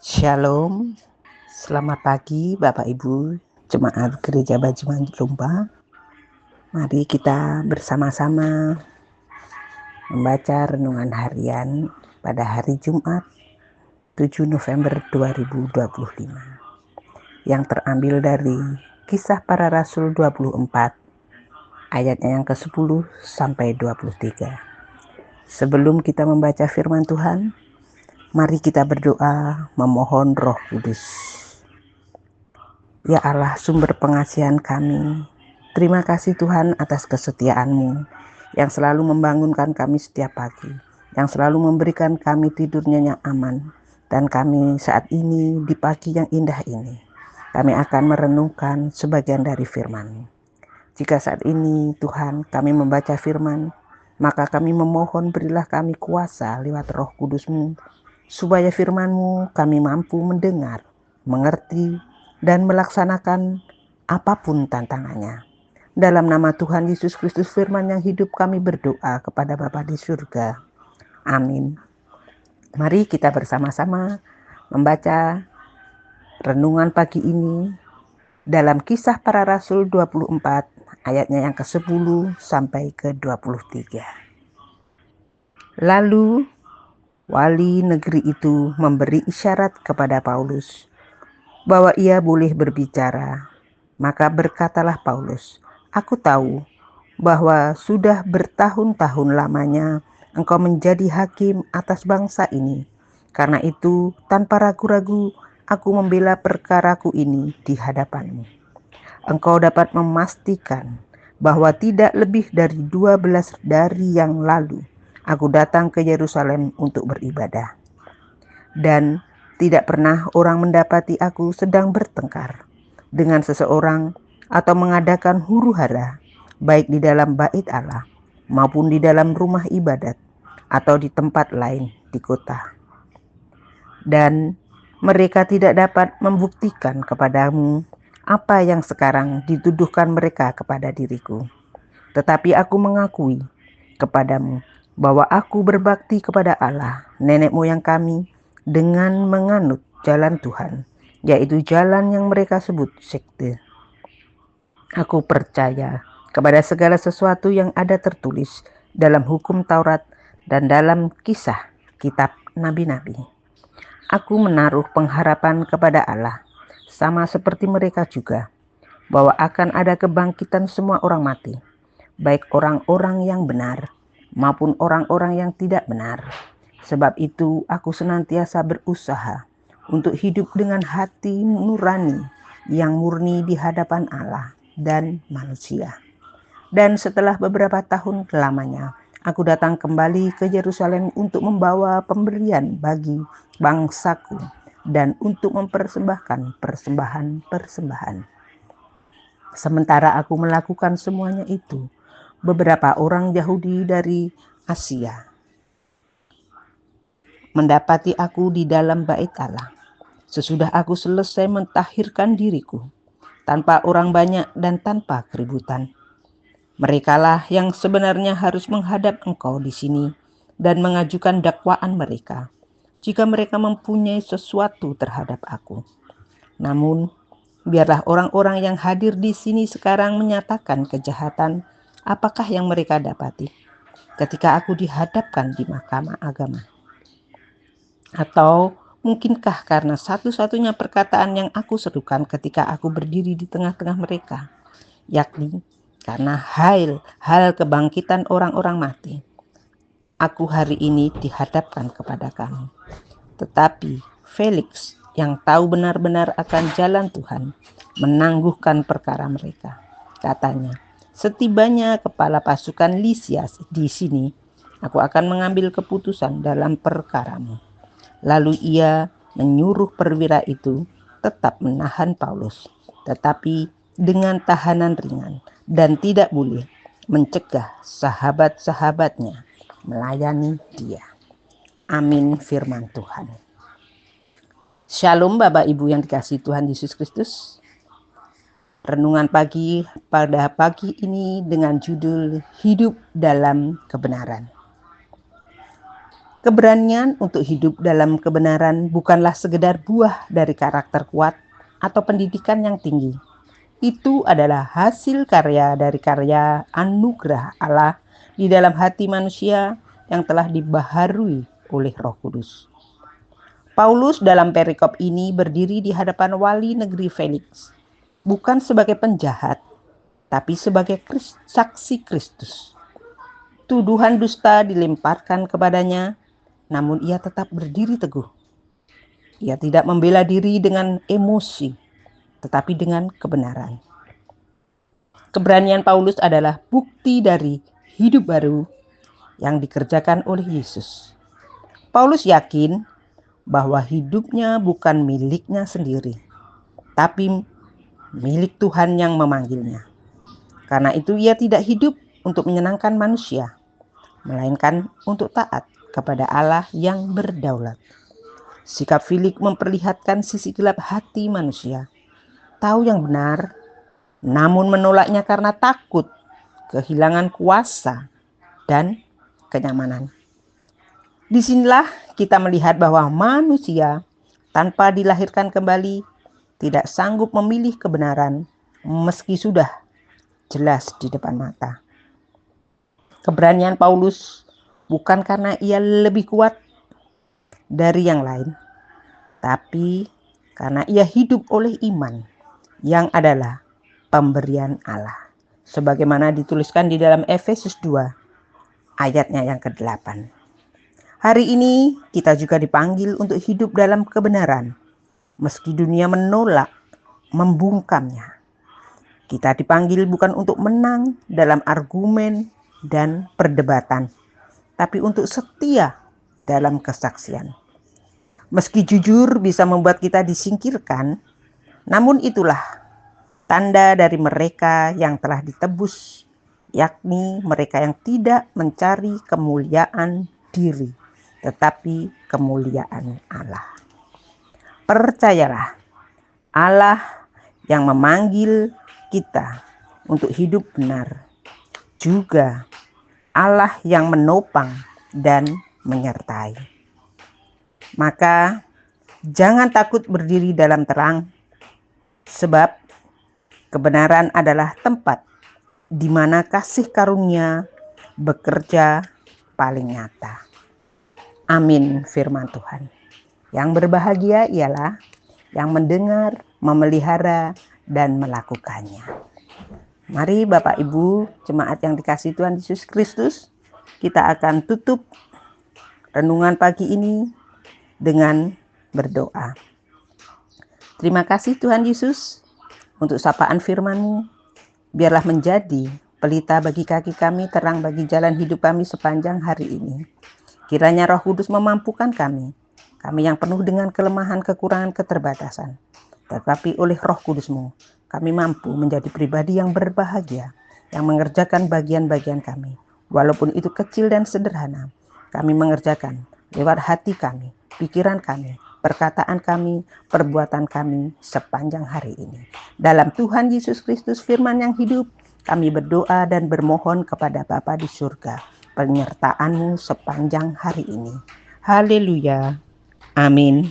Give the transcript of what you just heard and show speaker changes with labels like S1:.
S1: Shalom, selamat pagi Bapak Ibu, Jemaat Gereja Bajiman Lumba. Mari kita bersama-sama membaca renungan harian pada hari Jumat 7 November 2025 yang terambil dari Kisah Para Rasul 24 ayatnya yang ke-10 sampai 23. Sebelum kita membaca firman Tuhan, mari kita berdoa memohon Roh Kudus. Ya Allah, sumber pengasihan kami, terima kasih Tuhan atas kesetiaan-Mu yang selalu membangunkan kami setiap pagi, yang selalu memberikan kami tidurnya yang aman. Dan kami saat ini di pagi yang indah ini, kami akan merenungkan sebagian dari firman-Mu. Jika saat ini Tuhan kami membaca firman, maka kami memohon berilah kami kuasa lewat Roh Kudus-Mu, supaya firman-Mu kami mampu mendengar, mengerti, dan melaksanakan apapun tantangannya. Dalam nama Tuhan Yesus Kristus firman yang hidup kami berdoa kepada Bapa di surga. Amin. Mari kita bersama-sama membaca renungan pagi ini dalam Kisah Para Rasul 24 ayatnya yang ke-10 sampai ke-23. Lalu wali negeri itu memberi isyarat kepada Paulus bahwa ia boleh berbicara. Maka berkatalah Paulus, "Aku tahu bahwa sudah bertahun-tahun lamanya engkau menjadi hakim atas bangsa ini. Karena itu, tanpa ragu-ragu, aku membela perkaraku ini di hadapanmu. Engkau dapat memastikan bahwa tidak lebih dari 12 hari yang lalu, aku datang ke Yerusalem untuk beribadah. Dan tidak pernah orang mendapati aku sedang bertengkar dengan seseorang atau mengadakan huru-hara, baik di dalam bait Allah maupun di dalam rumah ibadat atau di tempat lain di kota. Dan mereka tidak dapat membuktikan kepadamu apa yang sekarang dituduhkan mereka kepada diriku. Tetapi aku mengakui kepadamu bahwa aku berbakti kepada Allah, nenek moyang kami, dengan menganut jalan Tuhan, yaitu jalan yang mereka sebut sekte. Aku percaya kepada segala sesuatu yang ada tertulis dalam hukum Taurat dan dalam kisah kitab nabi-nabi. Aku menaruh pengharapan kepada Allah, sama seperti mereka juga, bahwa akan ada kebangkitan semua orang mati, baik orang-orang yang benar maupun orang-orang yang tidak benar. Sebab itu aku senantiasa berusaha untuk hidup dengan hati nurani yang murni di hadapan Allah dan manusia. Dan setelah beberapa tahun lamanya, aku datang kembali ke Yerusalem untuk membawa pemberian bagi bangsaku dan untuk mempersembahkan persembahan-persembahan. Sementara aku melakukan semuanya itu, beberapa orang Yahudi dari Asia mendapati aku di dalam bait Allah. Sesudah aku selesai mentahirkan diriku, tanpa orang banyak dan tanpa keributan. Merekalah yang sebenarnya harus menghadap engkau di sini dan mengajukan dakwaan mereka, jika mereka mempunyai sesuatu terhadap aku. Namun, biarlah orang-orang yang hadir di sini sekarang menyatakan kejahatan apakah yang mereka dapati ketika aku dihadapkan di mahkamah agama. Atau mungkinkah karena satu-satunya perkataan yang aku serukan ketika aku berdiri di tengah-tengah mereka, yakni karena hal kebangkitan orang-orang mati, aku hari ini dihadapkan kepada kamu. Tetapi Felix yang tahu benar-benar akan jalan Tuhan menangguhkan perkara mereka. Katanya, setibanya kepala pasukan Lisias di sini, aku akan mengambil keputusan dalam perkaramu. Lalu ia menyuruh perwira itu tetap menahan Paulus, tetapi dengan tahanan ringan, dan tidak boleh mencegah sahabat-sahabatnya melayani dia. Amin firman Tuhan. Shalom Bapak Ibu yang dikasihi Tuhan Yesus Kristus. Renungan pagi pada pagi ini dengan judul Hidup dalam Kebenaran. Keberanian untuk hidup dalam kebenaran bukanlah sekedar buah dari karakter kuat atau pendidikan yang tinggi. Itu adalah hasil dari karya anugerah Allah di dalam hati manusia yang telah dibaharui oleh Roh Kudus. Paulus dalam perikop ini berdiri di hadapan wali negeri Felix, bukan sebagai penjahat, tapi sebagai saksi Kristus. Tuduhan dusta dilemparkan kepadanya, namun ia tetap berdiri teguh. Ia tidak membela diri dengan emosi, tetapi dengan kebenaran. Keberanian Paulus adalah bukti dari hidup baru yang dikerjakan oleh Yesus. Paulus yakin bahwa hidupnya bukan miliknya sendiri, tapi milik Tuhan yang memanggilnya. Karena itu ia tidak hidup untuk menyenangkan manusia, melainkan untuk taat kepada Allah yang berdaulat. Sikap Felix memperlihatkan sisi gelap hati manusia. Tahu yang benar, namun menolaknya karena takut kehilangan kuasa dan kenyamanan. Disinilah kita melihat bahwa manusia tanpa dilahirkan kembali tidak sanggup memilih kebenaran meski sudah jelas di depan mata. Keberanian Paulus bukan karena ia lebih kuat dari yang lain, tapi karena ia hidup oleh iman yang adalah pemberian Allah. Sebagaimana dituliskan di dalam Efesus 2 ayatnya yang ke-8. Hari ini kita juga dipanggil untuk hidup dalam kebenaran, meski dunia menolak, membungkamnya. Kita dipanggil bukan untuk menang dalam argumen dan perdebatan, tapi untuk setia dalam kesaksian. Meski jujur bisa membuat kita disingkirkan, namun itulah tanda dari mereka yang telah ditebus, yakni mereka yang tidak mencari kemuliaan diri, tetapi kemuliaan Allah. Percayalah, Allah yang memanggil kita untuk hidup benar, juga Allah yang menopang dan menyertai. Maka jangan takut berdiri dalam terang, sebab kebenaran adalah tempat di mana kasih karunia bekerja paling nyata. Amin firman Tuhan. Yang berbahagia ialah yang mendengar, memelihara, dan melakukannya. Mari Bapak Ibu, jemaat yang dikasihi Tuhan Yesus Kristus, kita akan tutup renungan pagi ini dengan berdoa. Terima kasih Tuhan Yesus untuk sapaan firman-Mu. Biarlah menjadi pelita bagi kaki kami, terang bagi jalan hidup kami sepanjang hari ini. Kiranya Roh Kudus memampukan kami yang penuh dengan kelemahan, kekurangan, keterbatasan. Tetapi oleh Roh Kudus-Mu, kami mampu menjadi pribadi yang berbahagia, yang mengerjakan bagian-bagian kami. Walaupun itu kecil dan sederhana, kami mengerjakan lewat hati kami, pikiran kami, perkataan kami, perbuatan kami sepanjang hari ini. Dalam Tuhan Yesus Kristus firman yang hidup, kami berdoa dan bermohon kepada Bapa di surga, penyertaan-Mu sepanjang hari ini. Haleluya. Amin.